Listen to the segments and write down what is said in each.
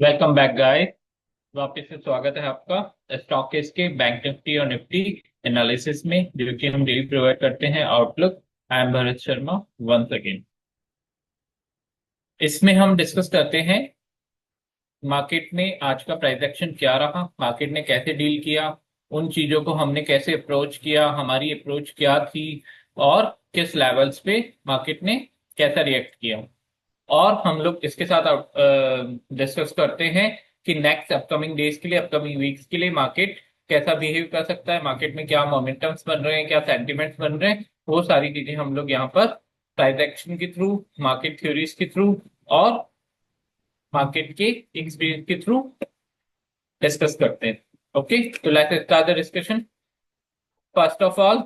Welcome back guys. वापस से स्वागत है आपका स्टॉकेस के बैंक निफ्टी और निफ्टी एनालिसिस में, जो कि हम डेली प्रोवाइड करते हैं outlook. I am Bharat Sharma once again. इसमें हम डिस्कस करते हैं मार्केट में आज का प्राइस एक्शन क्या रहा, मार्केट ने कैसे डील किया, उन चीजों को हमने कैसे अप्रोच किया, हमारी अप्रोच क्या थी, और किस लेवल्स पे मार्केट ने कैसा रिएक्ट किया। और हम लोग इसके साथ डिस्कस करते हैं कि नेक्स्ट अपकमिंग डेज के लिए, अपकमिंग वीक्स के लिए मार्केट कैसा बिहेव कर सकता है, मार्केट में क्या मोमेंटम्स बन रहे हैं, क्या सेंटिमेंट्स बन रहे हैं। वो सारी चीजें हम लोग यहाँ पर प्राइस एक्शन के थ्रू, मार्केट थ्योरीज के थ्रू और मार्केट के एक्सपीरियंस के थ्रू डिस्कस करते हैं। ओके, तो let's start the discussion. First of all,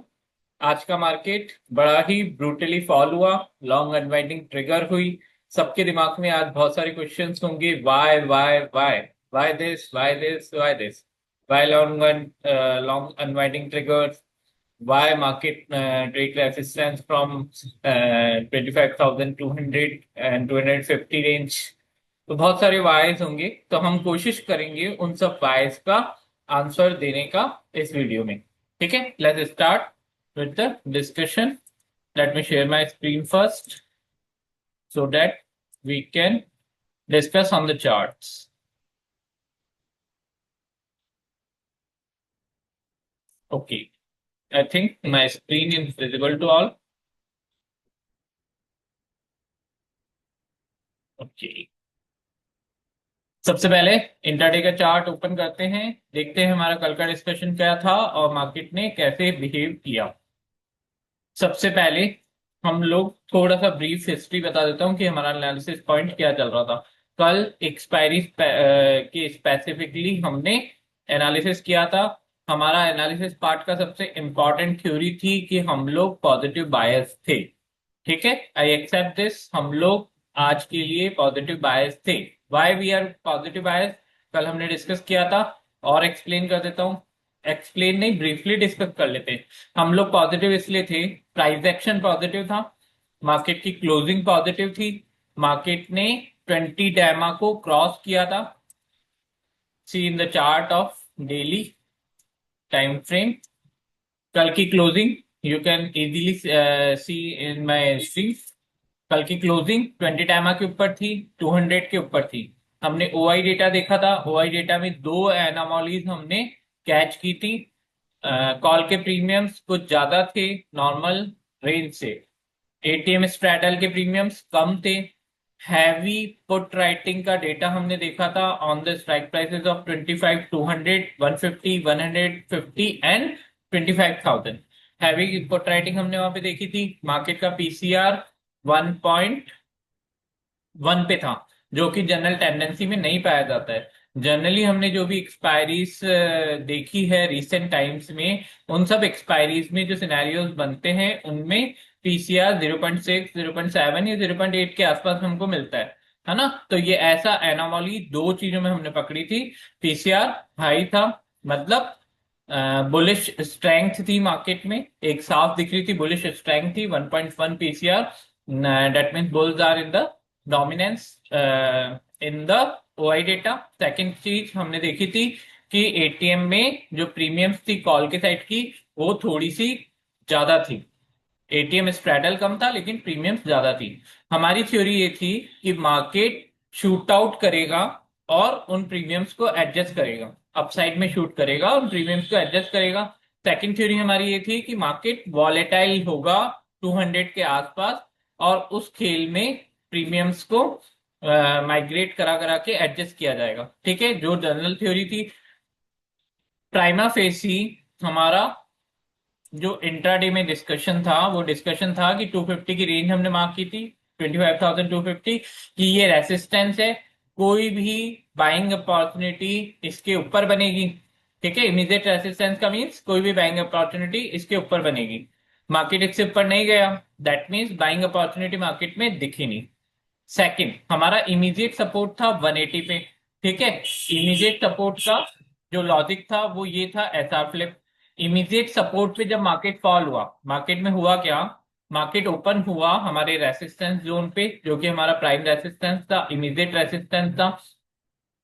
आज का मार्केट बड़ा ही ब्रूटली फॉल हुआ, लॉन्ग अनवाइंडिंग ट्रिगर हुई। सबके दिमाग में आज बहुत सारे क्वेश्चंस होंगे, why why why, why this why this why this, why long unwinding triggers, why market break resistance from 25,200 and 250 range. तो बहुत सारे वाइज होंगे, तो हम कोशिश करेंगे उन सब वाइज का आंसर देने का इस वीडियो में। ठीक है, let's start with the discussion. Let me share my screen first so that we can discuss on the charts. Okay, I think my screen is visible to all. Okay. सबसे पहले intraday का chart open करते हैं, देखते हैं हमारा कल का डिस्कशन क्या था और मार्केट ने कैसे बिहेव किया। सबसे पहले हम लोग थोड़ा सा ब्रीफ हिस्ट्री बता देता हूँ कि हमारा एनालिसिस पॉइंट क्या चल रहा था। कल एक्सपायरी के स्पेसिफिकली हमने एनालिसिस किया था। हमारा एनालिसिस पार्ट का सबसे इंपॉर्टेंट थ्योरी थी कि हम लोग पॉजिटिव बायस थे। ठीक है, आई एक्सेप्ट दिस, हम लोग आज के लिए पॉजिटिव बायस थे। वाई वी आर पॉजिटिव बायस, कल हमने डिस्कस किया था और एक्सप्लेन कर देता हूँ। एक्सप्लेन नहीं, ब्रीफली डिस्कस कर लेते हैं। हम लोग पॉजिटिव इसलिए थे, प्राइस एक्शन पॉजिटिव था, मार्केट की क्लोजिंग पॉजिटिव थी, मार्केट ने 20 डैमा को क्रॉस किया था। See in the chart of daily time frame, कल की closing you can easily see in my screen. कल की क्लोजिंग 20 टाइमा के ऊपर थी, 200 के ऊपर थी। हमने ओआई डेटा देखा था, ओआई डेटा में दो एनामोलीज हमने कैच की थी। कॉल के प्रीमियम्स कुछ ज्यादा थे नॉर्मल रेंज से, एटीएम स्ट्रैडल के प्रीमियम्स कम थे। हैवी पुट राइटिंग का डेटा हमने देखा था on the strike prices of 25, 200, 150, 150 and 25,000। Heavy put writing हमने वहां पे देखी थी। मार्केट का पीसीआर 1.1 पे था, जो कि जनरल टेंडेंसी में नहीं पाया जाता है। जनरली हमने जो भी एक्सपायरीज देखी है रिसेंट टाइम्स में, उन सब एक्सपायरीज में जो सिनेरियोज बनते हैं उनमें पीसीआर 0.6, 0.7 या 0.8 के आसपास हमको मिलता है ना। तो ये ऐसा एनोमली दो चीजों में हमने पकड़ी थी। पीसीआर हाई था, मतलब बुलिश स्ट्रेंथ थी मार्केट में, एक साफ दिख रही थी बुलिश स्ट्रेंथ थी, 1.1 PCR. That means bulls are in the dominance in the OI data. Second चीज हमने देखी थी कि एटीएम में जो प्रीमियम्स थी कॉल के साइड की, वो थोड़ी सी ज्यादा थी। एटीएम स्प्रेडल कम था लेकिन प्रीमियम्स ज्यादा थी। हमारी थ्योरी ये थी कि मार्केट शूट आउट करेगा और उन प्रीमियम्स को एडजस्ट करेगा, अपसाइड में शूट करेगा और प्रीमियम्स को एडजस्ट करेगा। सेकंड थ्योरी हमारी ये थी कि मार्केट वॉलेटाइल होगा 200 के आसपास, और उस खेल में प्रीमियम्स को माइग्रेट करा करा के एडजस्ट किया जाएगा। ठीक है, जो जनरल थ्योरी थी। प्राइमा फेसी हमारा जो इंट्राडे में डिस्कशन था, वो डिस्कशन था कि 250 की रेंज हमने मार्क की थी, 25,250 की ये रेसिस्टेंस है। कोई भी बाइंग अपॉर्चुनिटी इसके ऊपर बनेगी। ठीक है, इमीडिएट रेसिस्टेंस का मीन्स कोई भी बाइंग अपॉर्चुनिटी इसके ऊपर बनेगी। मार्केट इससे ऊपर नहीं गया, that means buying opportunity market में दिखी नहीं। सेकंड, हमारा इमीडिएट सपोर्ट था 180 पे। ठीक है, इमीडिएट सपोर्ट का जो लॉजिक था वो ये था, एसआर फ्लिप। इमीडिएट सपोर्ट पे जब मार्केट फॉल हुआ, मार्केट में हुआ क्या, मार्केट ओपन हुआ हमारे रेसिस्टेंस जोन पे, जो कि हमारा प्राइम रेसिस्टेंस था, इमीडिएट रेसिस्टेंस था।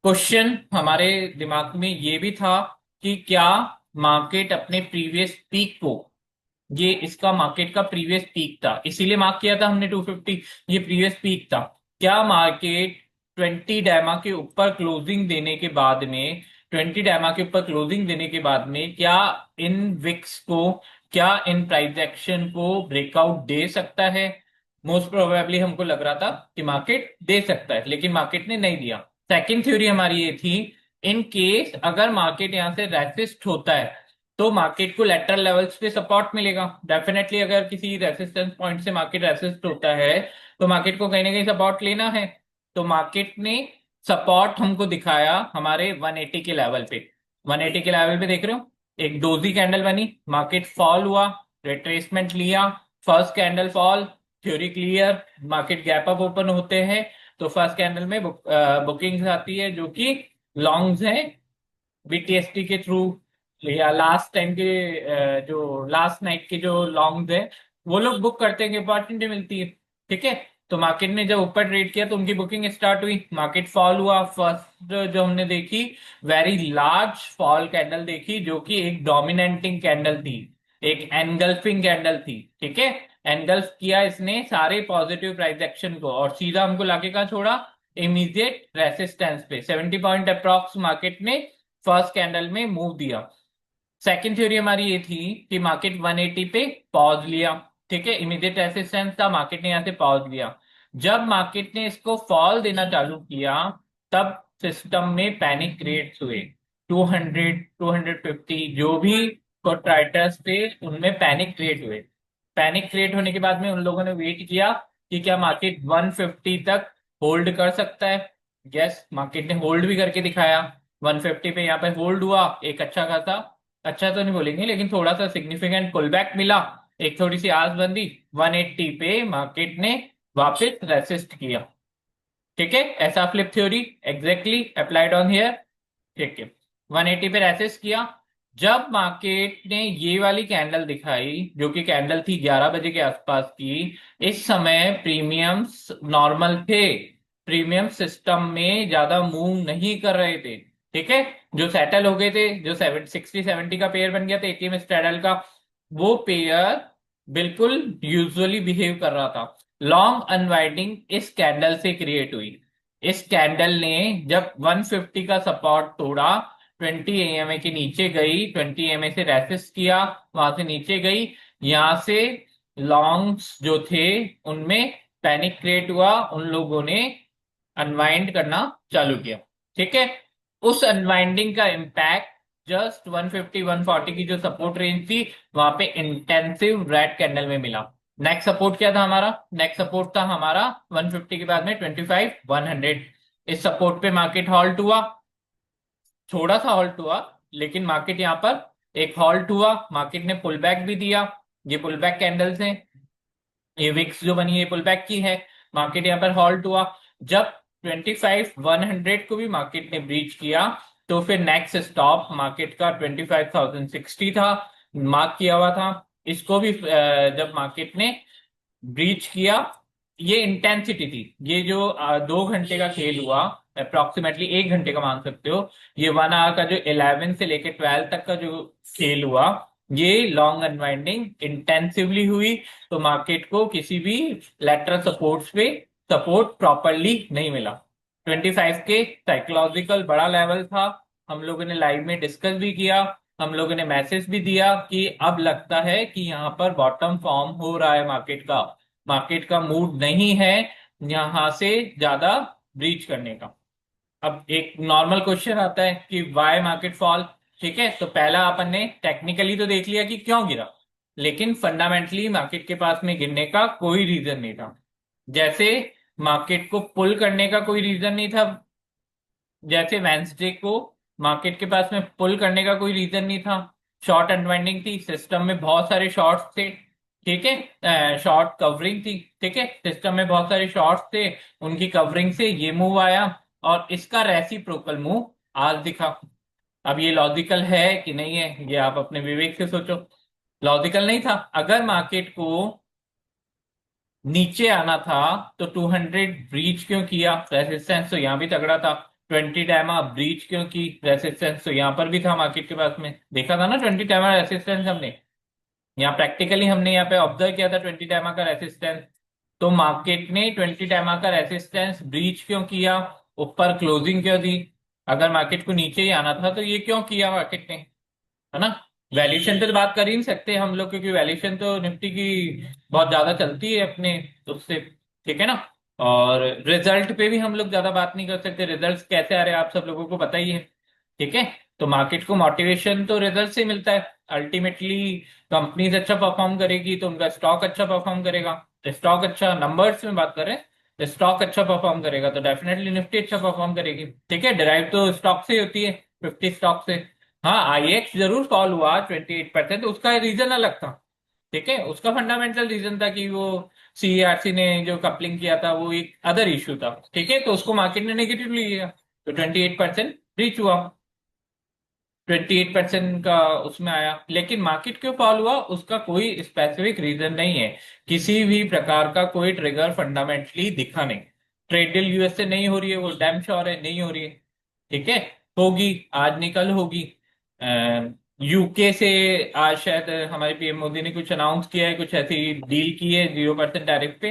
क्वेश्चन हमारे दिमाग में ये भी था कि क्या मार्केट अपने प्रीवियस पीक को, ये इसका मार्केट का प्रीवियस पीक था, इसीलिए मार्क किया था हमने 250, ये प्रीवियस पीक था। क्या मार्केट 20 डायमा के ऊपर क्लोजिंग देने के बाद में, 20 डायमा के ऊपर क्लोजिंग देने के बाद में क्या इन विक्स को, क्या इन प्राइस एक्शन को ब्रेकआउट दे सकता है? मोस्ट प्रोबेबली हमको लग रहा था कि मार्केट दे सकता है, लेकिन मार्केट ने नहीं दिया। सेकंड थ्योरी हमारी ये थी, इन केस अगर मार्केट यहां से रेसिस्ट होता है तो मार्केट को लेटरल लेवल्स पे सपोर्ट मिलेगा। डेफिनेटली अगर किसी रेसिस्टेंस पॉइंट से मार्केट रेसिस्ट होता है तो मार्केट को कहीं ना कहीं सपोर्ट लेना है। तो मार्केट ने सपोर्ट हमको दिखाया हमारे 180 के लेवल पे। 180 के लेवल पे देख रहे हो, एक डोजी कैंडल बनी, मार्केट फॉल हुआ, रिट्रेसमेंट लिया, first candle fall, theory clear, market gap up open होते हैं तो फर्स्ट कैंडल में बुकिंग्स आती है जो कि लॉन्ग्स है बीटीएसटी के थ्रू, या लास्ट टाइम के जो लास्ट नाइट के जो लॉन्ग्स है वो लोग बुक करते हैं, अपॉर्चुनिटी मिलती है। ठीक है, तो मार्केट ने जब ऊपर ट्रेड किया तो उनकी बुकिंग स्टार्ट हुई, मार्केट फॉल हुआ। फर्स्ट जो हमने देखी, वेरी लार्ज फॉल कैंडल देखी जो कि एक डोमिनेटिंग कैंडल थी, एक एनगल्फिंग कैंडल थी। ठीक है, एनगल्फ किया इसने सारे पॉजिटिव प्राइस एक्शन को और सीधा हमको लाके कहा छोड़ा, इमीडिएट रेसिस्टेंस पे 70 पॉइंट अप्रॉक्स मार्केट ने फर्स्ट कैंडल में मूव दिया। सेकंड थ्योरी हमारी ये थी कि मार्केट 180 पे पॉज लिया। ठीक है, इमीडिएट रेसिस्टेंस था, मार्केट ने यहां से पॉज लिया। जब मार्केट ने इसको फॉल देना चालू किया तब सिस्टम में पैनिक क्रिएट्स हुए। 200 250 जो भी ट्राइटर्स थे उनमें पैनिक क्रिएट हुए। पैनिक क्रिएट होने के बाद में उन लोगों ने वेट किया कि क्या मार्केट 150 तक होल्ड कर सकता है। यस, मार्केट ने होल्ड भी करके दिखाया। 150 पे यहाँ पे होल्ड हुआ, एक अच्छा खासा, अच्छा तो नहीं बोलेंगे लेकिन थोड़ा सा सिग्निफिकेंट पुल बैक मिला, एक थोड़ी सी आस बंदी, 180 पे मार्केट ने वापस रेसिस्ट किया। ठीक है, ऐसा flip theory exactly applied on here. ठीक है, 180 पे रेसिस्ट किया। जब मार्केट ने ये वाली कैंडल दिखाई जो कि कैंडल थी 11 बजे के आसपास की, इस समय प्रीमियम्स नॉर्मल थे, प्रीमियम सिस्टम में ज्यादा मूव नहीं कर रहे थे। ठीक है, जो सेटल हो गए थे, जो 60-70 का पेयर बन गया था एटीएम स्ट्रैडल का, वो पेयर बिल्कुल यूजुअली बिहेव कर रहा था। लॉन्ग अनवाइंडिंग इस कैंडल से क्रिएट हुई। इस कैंडल ने जब 150 का सपोर्ट तोड़ा, 20 एएमए के नीचे गई, 20 एएमए से रेसिस्ट किया, वहां से नीचे गई, यहां से लॉन्ग्स जो थे उनमें पैनिक क्रिएट हुआ, उन लोगों ने अनवाइंड करना चालू किया। ठीक है, उस अनवाइंडिंग का इम्पैक्ट जस्ट 150 140 की जो सपोर्ट रेंज थी वहां पे इंटेंसिव रेड कैंडल में मिला। नेक्स्ट सपोर्ट क्या था हमारा? नेक्स्ट सपोर्ट था हमारा 150 के बाद में 25 100। इस सपोर्ट पे मार्केट हॉल्ट हुआ, थोड़ा सा हॉल्ट हुआ, लेकिन मार्केट यहाँ पर एक हॉल्ट हुआ, मार्केट ने पुल बैक भी दिया। ये पुल बैक कैंडल्स हैं, ये विक्स जो बनी है पुल बैक की है। मार्केट यहाँ पर हॉल्ट हुआ। जब 25 100 को भी मार्केट ने ब्रीच किया तो फिर नेक्स्ट स्टॉप मार्केट का 25,060 था, मार्क किया हुआ था। इसको भी जब मार्केट ने ब्रीच किया, ये इंटेंसिटी थी, ये जो 2 घंटे का खेल हुआ, अप्रोक्सीमेटली 1 घंटे का मान सकते हो, ये 1 आवर का जो 11 से लेकर 12 तक का जो खेल हुआ, ये लॉन्ग अनवाइंडिंग इंटेंसिवली हुई। तो मार्केट को किसी भी लेटरल सपोर्ट्स पे सपोर्ट प्रॉपरली नहीं मिला। 25 के साइकोलॉजिकल बड़ा लेवल था, हम लोगों ने लाइव में डिस्कस भी किया, हम लोगों ने मैसेज भी दिया कि अब लगता है कि यहाँ पर बॉटम फॉर्म हो रहा है मार्केट का, मार्केट का मूड नहीं है यहाँ से ज्यादा ब्रीच करने का। अब एक नॉर्मल क्वेश्चन आता है कि वाई मार्केट फॉल। ठीक है, तो पहला अपन ने टेक्निकली तो देख लिया कि क्यों गिरा, लेकिन फंडामेंटली मार्केट के पास में गिरने का कोई रीजन नहीं था। जैसे मार्केट को पुल करने का कोई रीजन नहीं था, जैसे वेंसडे को मार्केट के पास में पुल करने का कोई रीजन नहीं था। शॉर्ट अनवाइंडिंग थी, सिस्टम में बहुत सारे शॉर्ट्स थे। ठीक है, शॉर्ट कवरिंग थी। ठीक है, सिस्टम में बहुत सारे शॉर्ट्स थे, उनकी कवरिंग से ये मूव आया और इसका रेसिप्रोकल मूव आज दिखा। अब ये लॉजिकल है कि नहीं है, ये आप अपने विवेक से सोचो। लॉजिकल नहीं था। अगर मार्केट को नीचे आना था तो 200 ब्रीच क्यों किया? रेजिस्टेंस तो यहां भी तगड़ा था, 20 डायमा ब्रीच क्यों की, रेसिस्टेंस तो यहाँ पर भी था मार्केट के पास में, देखा था ना 20 डायमा रेसिस्टेंस हमने, यहाँ प्रैक्टिकली हमने यहाँ पे ऑब्जर्व किया था 20 डायमा का रेसिस्टेंस। तो मार्केट ने 20 डायमा का रेसिस्टेंस ब्रीच क्यों किया, ऊपर क्लोजिंग क्यों दी, अगर मार्केट को नीचे ही आना था तो ये क्यों किया मार्केट ने, है ना। वैल्यूएशन पे तो बात कर ही नहीं सकते हम लोग, क्योंकि वैल्यूएशन तो निफ्टी की बहुत ज्यादा चलती है अपने उससे, ठीक है ना। और रिजल्ट पे भी हम लोग ज्यादा बात नहीं कर सकते, रिजल्ट्स कैसे आ रहे हैं आप सब लोगों को पता ही है, ठीक है। तो मार्केट को मोटिवेशन तो रिजल्ट से मिलता है अल्टीमेटली। कंपनीज अच्छा परफॉर्म करेगी तो उनका स्टॉक अच्छा परफॉर्म करेगा, स्टॉक अच्छा, नंबर्स में बात करें तो स्टॉक अच्छा परफॉर्म करेगा तो डेफिनेटली निफ्टी अच्छा परफॉर्म करेगी, ठीक है। डिराइव तो स्टॉक से ही होती है, 50 स्टॉक से। हाँ, आईएक्स जरूर फॉल हुआ 28%, उसका रीजन अलग था, ठीक है। उसका फंडामेंटल रीजन था कि वो सीईआरसी ने जो कपलिंग किया था वो एक अदर इश्यू था, ठीक है, तो उसको मार्केट ने नेगेटिवली लिया, तो 28% रीच हुआ, 28% का उसमें आया। लेकिन मार्केट क्यों फॉल हुआ उसका कोई स्पेसिफिक रीजन नहीं है, किसी भी प्रकार का कोई ट्रिगर फंडामेंटली दिखा नहीं। ट्रेड डील यूएस से नहीं हो रही है, वो डैम श्योर है नहीं हो रही है, ठीक है। होगी, आज निकल होगी। यूके से आज शायद हमारे पीएम मोदी ने कुछ अनाउंस किया है, कुछ ऐसी डील की है 0% टैरिफ पे,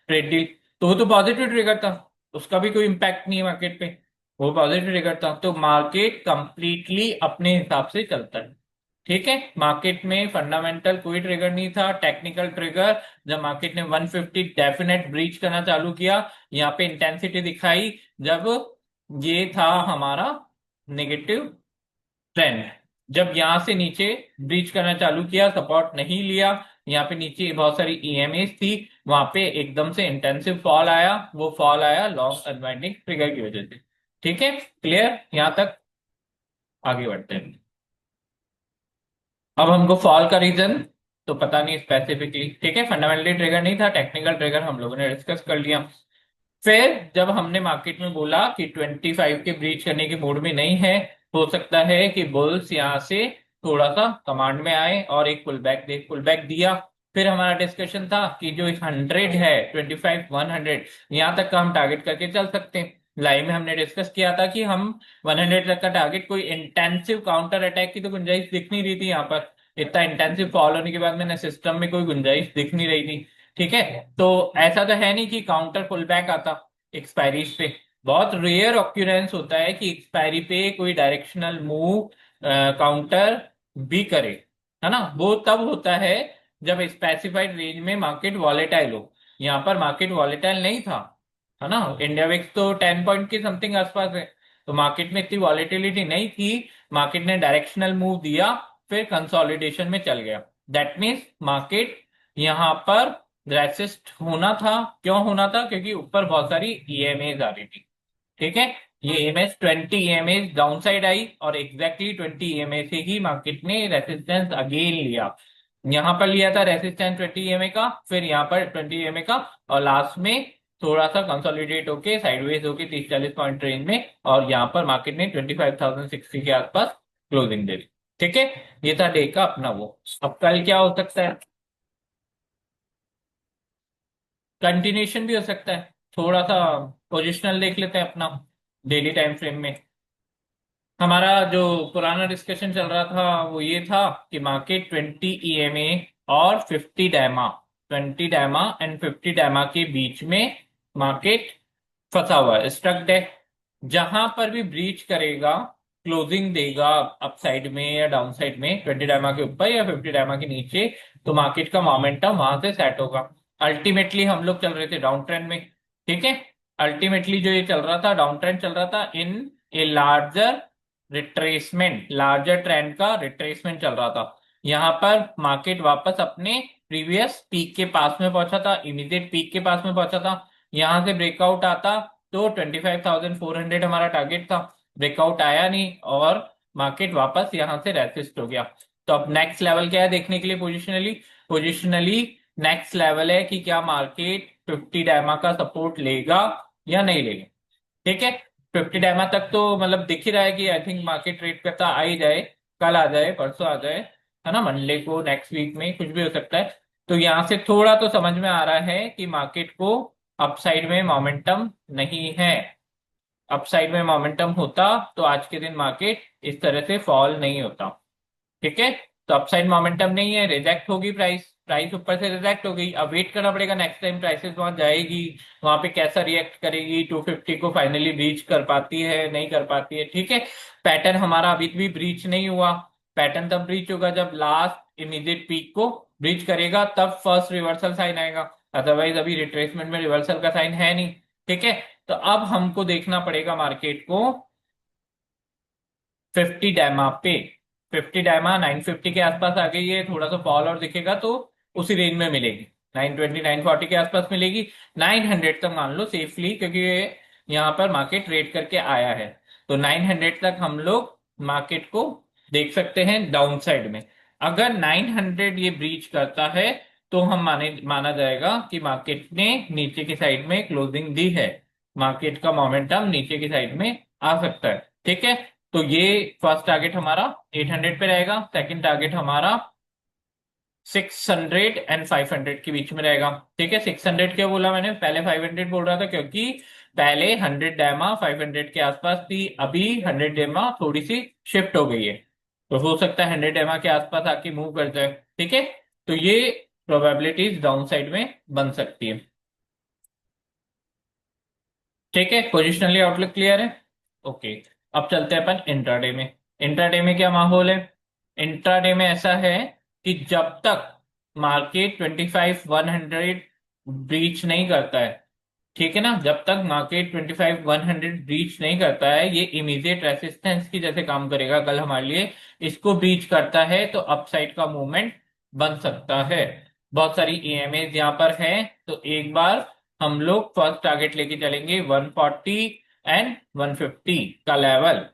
ट्रेड डील। तो वो तो पॉजिटिव ट्रिगर था, उसका भी कोई इम्पैक्ट नहीं है मार्केट पे, वो पॉजिटिव ट्रिगर था। तो मार्केट कंप्लीटली अपने हिसाब से चलता है, ठीक है। मार्केट में फंडामेंटल कोई ट्रिगर नहीं था, टेक्निकल ट्रिगर जब मार्केट ने 150 डेफिनेट ब्रीच करना चालू किया, यहाँ पे इंटेंसिटी दिखाई जब ये था हमारा नेगेटिव ट्रेंड, जब यहां से नीचे ब्रीच करना चालू किया, सपोर्ट नहीं लिया, यहाँ पे नीचे बहुत सारी ईएमएस थी, वहां पे एकदम से इंटेंसिव फॉल आया, वो फॉल आया लॉन्ग अनवाइंडिंग ट्रिगर की वजह से, ठीक है। क्लियर यहां तक, आगे बढ़ते हैं। अब हमको फॉल का रीजन तो पता नहीं स्पेसिफिकली, ठीक है, फंडामेंटली ट्रिगर नहीं था, टेक्निकल ट्रिगर हम लोगों ने डिस्कस कर लिया। फिर जब हमने मार्केट में बोला कि 25 के ब्रीच करने के मूड में नहीं है, हो सकता है कि बुल्स यहाँ से थोड़ा सा कमांड में आए और एक पुल बैक दिया। फिर हमारा डिस्कशन था कि जो 100 है, 25 100, यहाँ तक का हम टारगेट करके चल सकते हैं। लाइव में हमने डिस्कस किया था कि हम 100 तक का टारगेट, कोई इंटेंसिव काउंटर अटैक की तो गुंजाइश दिख नहीं रही थी यहाँ पर, इतना इंटेंसिव फॉल होने के बाद मैंने सिस्टम में कोई गुंजाइश दिख नहीं रही थी, ठीक है। तो ऐसा तो है नहीं कि काउंटर पुल बैक आता एक्सपायरी पे, बहुत रेयर ऑक्यूरेंस होता है कि एक्सपायरी पे कोई डायरेक्शनल मूव काउंटर भी करे, है ना। वो तब होता है जब स्पेसिफाइड रेंज में मार्केट वॉलेटाइल हो, यहाँ पर मार्केट वॉलेटाइल नहीं था, है ना। इंडिया विक्स तो 10 पॉइंट के समथिंग आसपास है, तो मार्केट में इतनी वॉलेटिलिटी नहीं थी, मार्केट ने डायरेक्शनल मूव दिया, फिर कंसोलिडेशन में चल गया। दैट मीन्स मार्केट यहाँ पर रेसिस्ट होना था, क्यों होना था, क्योंकि ऊपर बहुत सारी ईएमएज आ रही थी, ठीक है। ये ईएमएस 20 ईएमएज डाउन साइड आई और एग्जैक्टली 20 ईएमए से ही मार्केट ने रेसिस्टेंस अगेन लिया, यहाँ पर लिया था रेसिस्टेंस 20 ईएमए का, फिर यहाँ पर 20 ईएमए का, और लास्ट में थोड़ा सा कंसोलिडेट होके साइडवेज होके 30-40 पॉइंट रेंज में, और यहाँ पर मार्केट ने 25,060 के आसपास क्लोजिंग दे दी, ठीक है। ये था डे का अपना वो। अब कल क्या हो सकता है, कंटिन्यूशन भी हो सकता है, थोड़ा सा पोजिशनल देख लेते हैं अपना डेली टाइम फ्रेम में। हमारा जो पुराना डिस्कशन चल रहा था वो ये था कि मार्केट 20 ईएमए और 50 डायमा, 20 डायमा एंड 50 डायमा के बीच में मार्केट फंसा हुआ है, स्ट्रक्ड है। जहां पर भी ब्रीच करेगा, क्लोजिंग देगा अप साइड में या डाउन साइड में, 20 डायमा के ऊपर या 50 डायमा के नीचे, तो मार्केट का मोमेंटम वहां से सेट होगा। अल्टीमेटली हम लोग चल रहे थे डाउन ट्रेंड में, ठीक है। अल्टीमेटली जो ये चल रहा था डाउन ट्रेंड चल रहा था in a larger retracement, larger trend का रिट्रेसमेंट चल रहा था। यहाँ पर मार्केट वापस अपने प्रीवियस पीक के पास में पहुंचा था, इमीडिएट पीक के पास में पहुंचा था। यहाँ से ब्रेकआउट आता तो 25,400 हमारा टारगेट था, ब्रेकआउट आया नहीं और मार्केट वापस यहाँ से रेसिस्ट हो गया। तो अब नेक्स्ट लेवल क्या है देखने के लिए, पोजिशनली, पोजिशनली नेक्स्ट लेवल है कि क्या मार्केट 50 डायमा का सपोर्ट लेगा या नहीं लेगा, ठीक है। 50 डायमा तक तो मतलब दिख ही रहा है कि आई थिंक मार्केट ट्रेड करता आ ही जाए, कल आ जाए, परसों आ जाए, है ना, मंडे को, नेक्स्ट वीक में कुछ भी हो सकता है। तो यहां से थोड़ा तो समझ में आ रहा है कि मार्केट को अपसाइड में मोमेंटम नहीं है। अपसाइड में मोमेंटम होता तो आज के दिन मार्केट इस तरह से फॉल नहीं होता। ठीक है, तो अपसाइड मोमेंटम नहीं है, रिजेक्ट होगी प्राइस, प्राइस ऊपर से रिजेक्ट हो गई। अब वेट करना पड़ेगा नेक्स्ट टाइम प्राइसेस वहां जाएगी, वहां पे कैसा रिएक्ट करेगी, 250 को फाइनली ब्रीच कर पाती है नहीं कर पाती है। ठीक है, पैटर्न हमारा अभी भी ब्रीच नहीं हुआ। पैटर्न तब ब्रीच होगा जब लास्ट इमीडिएट पीक को ब्रीच करेगा, तब फर्स्ट रिवर्सल साइन आएगा, अदरवाइज अभी रिट्रेसमेंट में रिवर्सल का साइन है नहीं। ठीक है, तो अब हमको देखना पड़ेगा मार्केट को 50 डायमा पे। 50 डायमा 950 के आसपास आ गई है, थोड़ा सा फॉल और दिखेगा तो उसी रेंज में मिलेगी, 920 940 के आसपास मिलेगी। 900 तक मान लो सेफली, क्योंकि ये यहाँ पर मार्केट ट्रेड करके आया है, तो 900 तक हम लोग मार्केट को देख सकते हैं डाउन साइड में। अगर 900 ये ब्रीच करता है तो हम माना जाएगा कि मार्केट ने नीचे की साइड में क्लोजिंग दी है, मार्केट का मोमेंटम नीचे की साइड में आ सकता है। ठीक है, तो ये फर्स्ट टारगेट हमारा 800 पे रहेगा, सेकंड टारगेट हमारा 600 एंड 500 के बीच में रहेगा। ठीक है, 600 क्या बोला मैंने, पहले 500 बोल रहा था क्योंकि पहले 100 डैमा 500 के आसपास थी, अभी 100 डैमा थोड़ी सी शिफ्ट हो गई है, तो हो सकता है 100 डैमा के आसपास आके मूव कर जाए। ठीक है, तो ये प्रोबेबिलिटीज डाउन साइड में बन सकती है। ठीक है, पोजिशनली आउटलुक क्लियर है। ओके, अब चलते हैं अपन इंट्राडे में। इंट्राडे में क्या माहौल है? इंट्राडे में ऐसा है कि जब तक मार्केट 25 100 ब्रीच नहीं करता है, ठीक है ना, जब तक मार्केट 25 100 ब्रीच नहीं करता है, ये इमीडिएट रेसिस्टेंस की जैसे काम करेगा कल हमारे लिए। इसको ब्रीच करता है तो अपसाइड का मूवमेंट बन सकता है। बहुत सारी ईएमए यहाँ पर है, तो एक बार हम लोग फर्स्ट टारगेट लेके चलेंगे 140 एंड 150 का लेवल।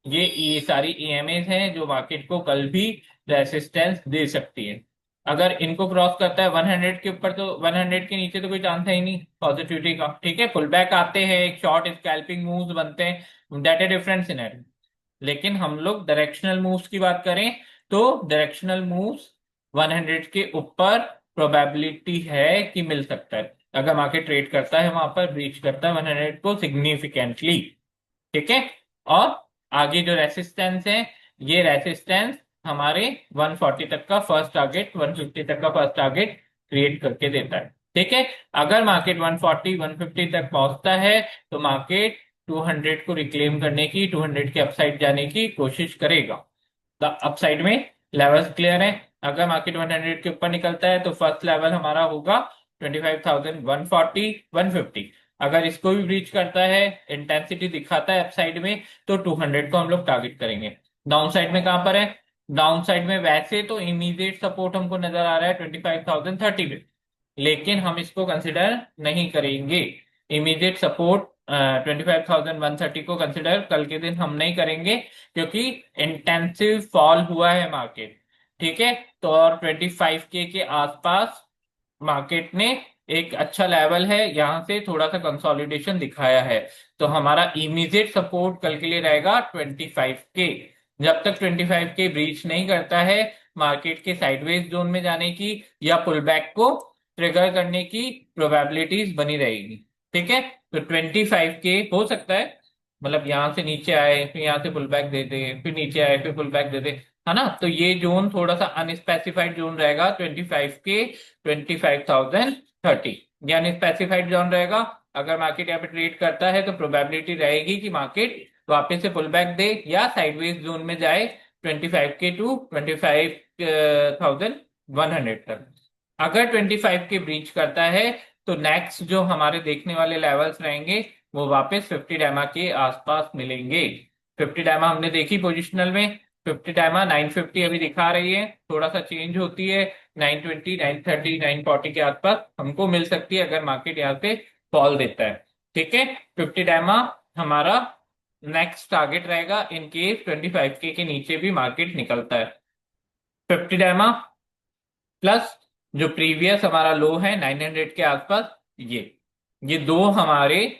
ये सारी ईएमएस हैं जो मार्केट को कल भी रेसिस्टेंस दे सकती है। अगर इनको क्रॉस करता है 100 के ऊपर, तो 100 के नीचे तो कोई चांस है ही नहीं पॉजिटिविटी का। ठीक है, पुल बैक आते हैं, एक शॉर्ट स्कैल्पिंग मूव्स बनते हैं, दैट ए डिफरेंट सिनेरियो। लेकिन हम लोग डायरेक्शनल मूव्स की बात करें तो डायरेक्शनल मूव्स 100 के ऊपर प्रोबेबिलिटी है कि मिल सकता है, अगर मार्केट ट्रेड करता है वहां पर ब्रीच करता है 100 को सिग्निफिकेंटली। ठीक है, और आगे जो रेसिस्टेंस है, ये रेसिस्टेंस हमारे 140 तक का फर्स्ट टारगेट, 150 तक का फर्स्ट टारगेट क्रिएट करके देता है। ठीक है, अगर मार्केट 140 150 तक पहुंचता है तो मार्केट 200 को रिक्लेम करने की, 200 के अपसाइड जाने की कोशिश करेगा। द अपसाइड में लेवल्स क्लियर है। अगर मार्केट 100 के ऊपर निकलता है तो फर्स्ट लेवल हमारा होगा 25,140 150। अगर इसको भी ब्रीच करता है, इंटेंसिटी दिखाता है अपसाइड में, तो 200 को हम लोग टारगेट करेंगे। डाउन साइड में कहां पर है? डाउन साइड में वैसे तो इमीडिएट सपोर्ट हमको नजर आ रहा है 25,030 पे, लेकिन हम इसको कंसिडर नहीं करेंगे। इमीडिएट सपोर्ट 25,130 को कंसिडर कल के दिन हम नहीं करेंगे, क्योंकि इंटेंसिव फॉल हुआ है मार्केट। ठीक है, तो और 25K के आसपास मार्केट ने एक अच्छा लेवल है, यहां से थोड़ा सा कंसोलिडेशन दिखाया है, तो हमारा इमीडिएट सपोर्ट कल के लिए रहेगा 25K। जब तक 25K ब्रीच नहीं करता है, मार्केट के साइडवेज जोन में जाने की या पुल बैक को ट्रिगर करने की प्रोबेबिलिटीज बनी रहेगी। ठीक है, तो 25K हो सकता है, मतलब यहां से नीचे आए, फिर यहां से पुल बैक दे दे, फिर नीचे आए, फिर पुल बैक दे दे, है ना, तो ये जोन थोड़ा सा अनस्पेसिफाइड जोन रहेगा 25K 25,030, ये अनस्पेसिफाइड जोन रहेगा। अगर मार्केट यहाँ पे ट्रेड करता है तो प्रोबेबिलिटी रहेगी कि मार्केट वापस से पुल बैक दे या साइडवेज जोन में जाए 25K टू 25,100 तक। अगर 25K ब्रीच करता है तो नेक्स्ट जो हमारे देखने वाले लेवल्स रहेंगे वो वापस 50 डायमा के आसपास मिलेंगे। 50 डायमा हमने देखी पोजिशनल में, 50 डायमा 950 अभी दिखा रही है, थोड़ा सा चेंज होती है, 920 930 940 के आसपास हमको मिल सकती है अगर मार्केट यहाँ पे फॉल देता है। ठीक है, 50 डायमा हमारा नेक्स्ट टारगेट रहेगा इन केस 25K के नीचे भी मार्केट निकलता है। 50 डायमा प्लस जो प्रीवियस हमारा लो है 900 के आसपास, ये दो हमारे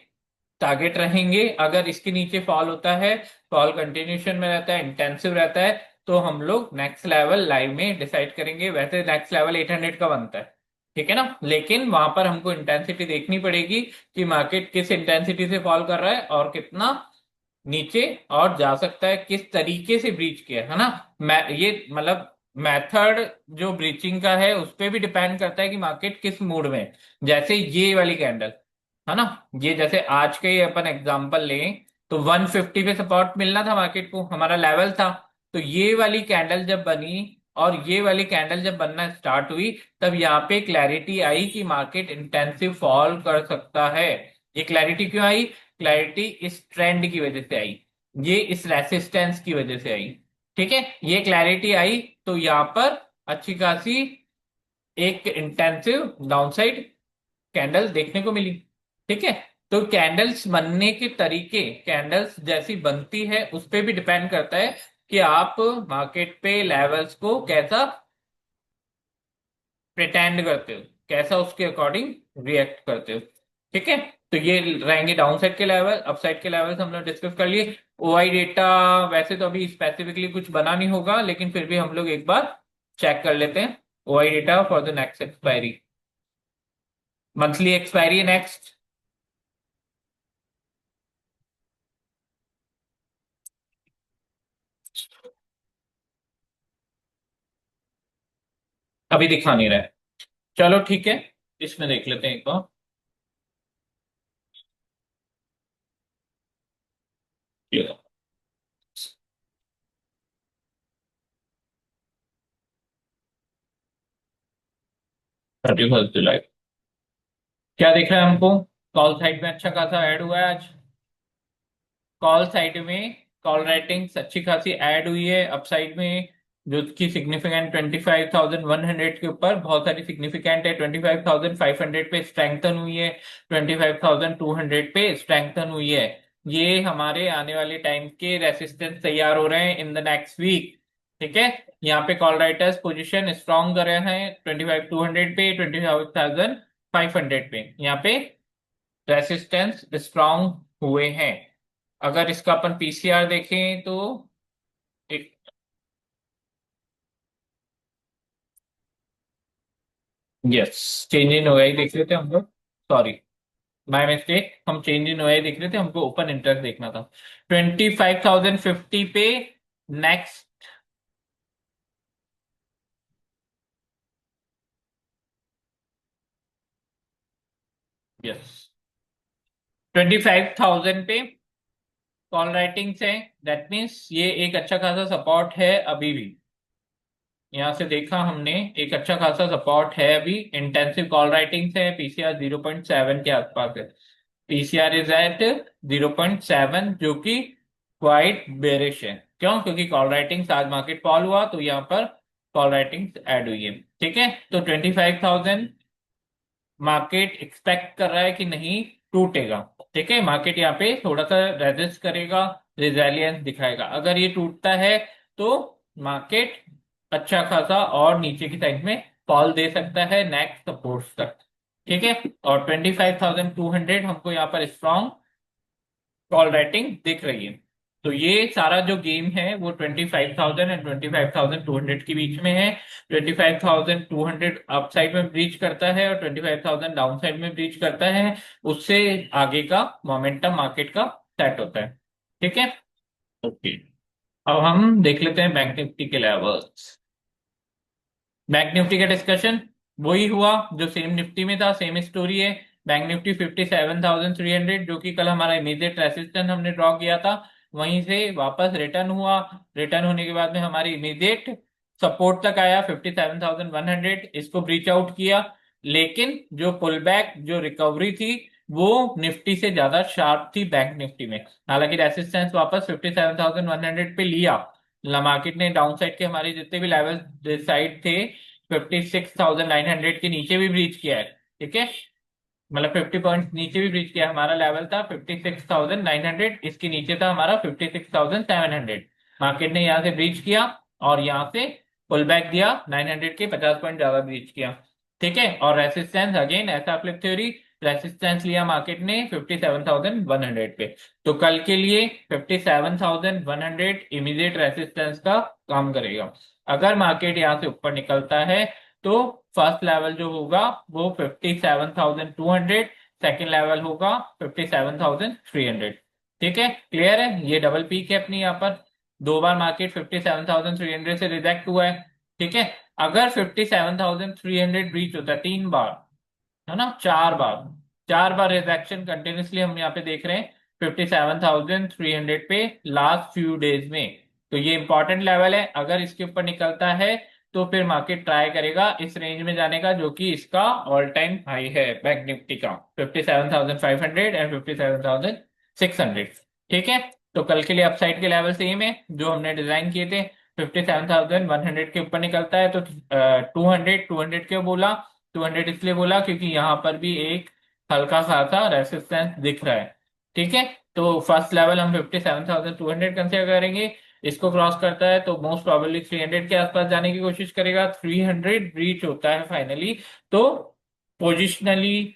टारगेट रहेंगे। अगर इसके नीचे फॉल होता है, फॉल कंटिन्यूशन में रहता है, इंटेंसिव रहता है, तो हम लोग नेक्स्ट लेवल लाइव में डिसाइड करेंगे। वैसे नेक्स्ट लेवल 800 का बनता है, ठीक है ना। लेकिन वहां पर हमको इंटेंसिटी देखनी पड़ेगी कि मार्केट किस इंटेंसिटी से फॉल कर रहा है और कितना नीचे और जा सकता है, किस तरीके से ब्रीच किया है ना। मैं ये मतलब मेथड जो ब्रीचिंग का है उस पे भी डिपेंड करता है कि मार्केट किस मूड में है। जैसे ये वाली कैंडल है ना, ये जैसे आज के ही अपन एग्जांपल लें तो 150 पे सपोर्ट मिलना था मार्केट को, हमारा लेवल था। तो ये वाली कैंडल जब बनी और ये वाली कैंडल जब बनना स्टार्ट हुई, तब यहाँ पे क्लैरिटी आई कि मार्केट इंटेंसिव फॉल कर सकता है। ये क्लैरिटी क्यों आई? क्लैरिटी इस ट्रेंड की वजह से आई, ये इस रेसिस्टेंस की वजह से आई। ठीक है, ये क्लैरिटी आई तो यहाँ पर अच्छी खासी एक इंटेंसिव डाउनसाइड कैंडल देखने को मिली। ठीक है, तो कैंडल्स बनने के तरीके, कैंडल्स जैसी बनती है उस पे भी डिपेंड करता है कि आप मार्केट पे लेवल्स को कैसा प्रिटेंड करते हो, कैसा उसके अकॉर्डिंग रिएक्ट करते हो। ठीक है, तो ये रहेंगे डाउन साइड के लेवल। अप साइड के लेवल्स हम लोग डिस्कस कर लिए। ओआई डेटा वैसे तो अभी स्पेसिफिकली कुछ बना नहीं होगा, लेकिन फिर भी हम लोग एक बार चेक कर लेते हैं। OI data for the next expiry, monthly expiry next. अभी दिखा नहीं रहा है, चलो ठीक है, इसमें देख लेते हैं एक बार। 31 जुलाई, क्या दिख रहा है हमको? कॉल साइड में अच्छा खासा ऐड हुआ है आज। कॉल साइड में कॉल राइटिंग्स अच्छी खासी ऐड हुई है अपसाइड में, जो कि सिग्निफिकेंट 25,100 के ऊपर बहुत सारी सिग्निफिकेंट है। 25,500 पे स्ट्रेंथन हुई है, 25,200 पे स्ट्रेंथन हुई है। ये हमारे आने वाले टाइम के रेसिस्टेंस तैयार हो रहे हैं इन द नेक्स्ट वीक। ठीक है, यहाँ पे कॉल राइटर्स पोजीशन स्ट्रॉन्ग कर रहे हैं 25,200 पे, 25,500 पे, यहाँ पे रेसिस्टेंस स्ट्रॉन्ग हुए हैं। अगर इसका अपन पीसीआर देखें तो एक, यस, चेंज इन ओआई देख रहे थे हम लोग। सॉरी, माय मिस्टेक, हम चेंज इन ओआई देख रहे थे, हमको ओपन इंटरेस्ट देखना था। 25,050 पे नेक्स्ट। यस, 25,000 पे कॉल राइटिंग्स है। दैट मीन्स ये एक अच्छा खासा सपोर्ट है अभी भी। यहाँ से देखा हमने, एक अच्छा खासा सपोर्ट है अभी। इंटेंसिव कॉल राइटिंग्स है, पीसीआर 0.7 के आसपास है। पीसीआर इज एट 0.7, जो कि क्वाइट बेरिश है। क्यों? क्योंकि कॉल राइटिंग्स आज मार्केट फॉल हुआ तो यहाँ पर कॉल राइटिंग्स ऐड हुई है। ठीक है, तो 25,000 मार्केट एक्सपेक्ट कर रहा है कि नहीं टूटेगा। ठीक है, मार्केट यहाँ पे थोड़ा सा रेजिस्ट करेगा, रिजेलियंस दिखाएगा। अगर ये टूटता है तो मार्केट अच्छा खासा और नीचे की साइड में फॉल दे सकता है नेक्स्ट सपोर्ट तक। ठीक है, और 25,200 हमको यहाँ पर स्ट्रॉन्ग कॉल राइटिंग दिख रही है। तो ये सारा जो गेम है वो 25,000 एंड 25,200 के बीच में है। 25,200 अप साइड में ब्रीच करता है और 25,000 डाउन साइड में ब्रीच करता है, उससे आगे का मोमेंटम मार्केट का सेट होता है। ठीक है, ओके। अब हम देख लेते हैं बैंक निफ्टी के लेवल्स। बैंक निफ्टी का डिस्कशन वही हुआ जो सेम निफ्टी में था, सेम स्टोरी है। बैंक निफ्टी 57,300, जो कि कल हमारा इमीडिएट रेसिस्टेंस हमने ड्रॉ किया था, वहीं से वापस रिटर्न हुआ। रिटर्न होने के बाद में हमारी इमीडिएट सपोर्ट तक आया 57,100, इसको ब्रीच आउट किया। लेकिन जो पुल बैक, जो रिकवरी थी, वो निफ्टी से ज्यादा शार्प थी बैंक निफ्टी में। हालांकि रेसिस्टेंस वापस 57,100 पे लिया, मार्केट ने डाउन साइड के हमारे जितने भी लेवल साइड थे 56,900 के नीचे भी ब्रीच किया है। ठीक है, मतलब 50 पॉइंट नीचे भी ब्रीच किया। हमारा लेवल था 56,900, इसके नीचे था हमारा 56,700। मार्केट ने यहाँ से ब्रीच किया और यहाँ से पुल बैक दिया, 900 के 50 पॉइंट ज्यादा ब्रीच किया। ठीक है, और रेसिस्टेंस अगेन ऐसा फ्लिप थ्योरी, रेसिस्टेंस लिया मार्केट ने 57,100 पे। तो कल के लिए 57,100 इमीडिएट रेसिस्टेंस का काम करेगा। अगर मार्केट यहाँ से ऊपर निकलता है तो फर्स्ट लेवल जो होगा वो 57,200, सेकेंड लेवल होगा 57,300। ठीक है, क्लियर है, ये डबल पीक है अपनी यहाँ पर। दो बार मार्केट 57,300 से रिजेक्ट हुआ है। ठीक है, अगर 57,300 ब्रीच होता है 3 बार, है ना, 4 बार, 4 बार रिजेक्शन कंटिन्यूसली हम यहाँ पे देख रहे हैं 57,300 पे लास्ट फ्यू डेज में। तो ये इंपॉर्टेंट लेवल है, अगर इसके ऊपर निकलता है तो फिर मार्केट ट्राई करेगा इस रेंज में जाने का, जो कि इसका ऑल टाइम हाई है बैंक निफ्टी का, 57,500 एंड 57,600। ठीक है, तो कल के लिए अपसाइड के लेवल सेम है जो हमने डिजाइन किए थे। 57,100 के ऊपर निकलता है तो 200, 200 क्यों बोला, 200 इसलिए बोला क्योंकि यहाँ पर भी एक हल्का सा सा रेसिस्टेंस दिख रहा है। ठीक है, तो फर्स्ट लेवल हम 57,200 कंसिडर करेंगे। इसको क्रॉस करता है तो मोस्ट प्रोबेबली 300 के आसपास जाने की कोशिश करेगा। 300 रीच होता है फाइनली तो पोजिशनली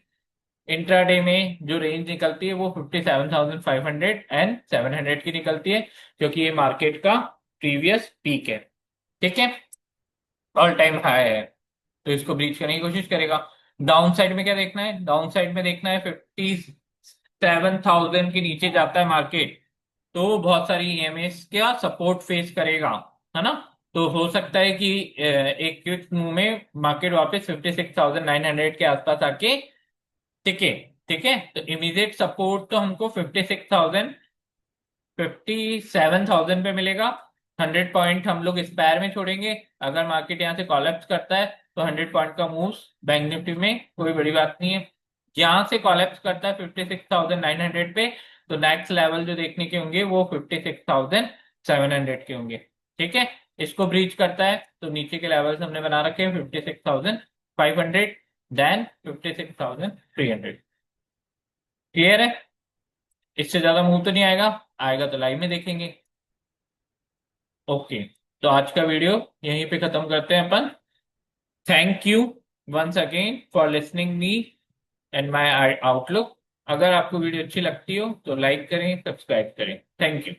इंट्राडे में जो रेंज निकलती है वो 57,500 एंड 700 की निकलती है, क्योंकि ये मार्केट का प्रीवियस पीक है। ठीक है, ऑल टाइम हाई है, तो इसको ब्रीच करने की कोशिश करेगा। डाउन साइड में क्या देखना है, डाउन साइड में देखना है 57,000 के नीचे जाता है मार्केट तो बहुत सारी ईएमएस का सपोर्ट फेस करेगा, है ना। तो हो सकता है कि एक क्विक मूव में मार्केट वापस 56,900 के आसपास आके टिके। ठीक है, तो इमीडिएट सपोर्ट तो हमको 57,000 पे मिलेगा। 100 पॉइंट हम लोग स्पैर में छोड़ेंगे। अगर मार्केट यहाँ से कॉलेप्स करता है तो 100 पॉइंट का मूव बैंक निफ्टी में कोई बड़ी बात नहीं है। यहाँ से कॉलेप्स करता है 56,900 पे तो नेक्स्ट लेवल जो देखने के होंगे वो 56,700 के होंगे। ठीक है, इसको ब्रीच करता है तो नीचे के लेवल्स हमने बना रखे हैं 56,500 देन 56,300। क्लियर है, इससे ज्यादा मूव तो नहीं आएगा, आएगा तो लाइव में देखेंगे। ओके, तो आज का वीडियो यहीं पे खत्म करते हैं अपन। Thank you once again for listening me and my outlook. अगर आपको वीडियो अच्छी लगती हो तो लाइक करें, सब्सक्राइब करें। Thank you.